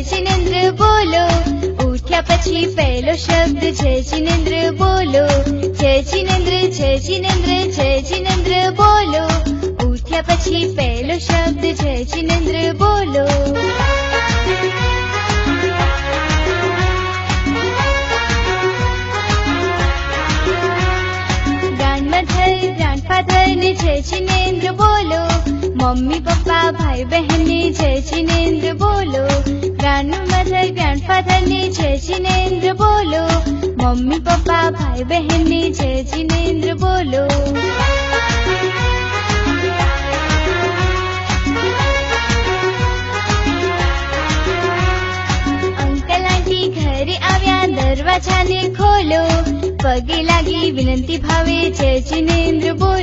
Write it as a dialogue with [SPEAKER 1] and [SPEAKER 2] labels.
[SPEAKER 1] જિનેન્દ્ર બોલો. ઉઠ્યા પછી પહેલો શબ્દ જય જિનેન્દ્ર બોલો. જય જિનેન્દ્ર બોલો. ઉઠ્યા પછી પહેલો શબ્દ જય જિનેન્દ્ર બોલો. ગ્રાન્ડફાધર ને જય જિનેન્દ્ર બોલો. મમ્મી પપ્પા ભાઈ બહેન ને જય જિનેન્દ્ર બોલો. ગ્રાન્ડમધર ગ્રાન્ડફાધર ને જય જિનેન્દ્ર બોલો. મમ્મી પપ્પા ભાઈ બહેન ને જય જિનેન્દ્ર બોલો. અંકલ આંટી ઘરે આવ્યા, દરવાજાને ખોલો. પગે લાગી વિનંતી ભાવે જય જિનેન્દ્ર બોલો.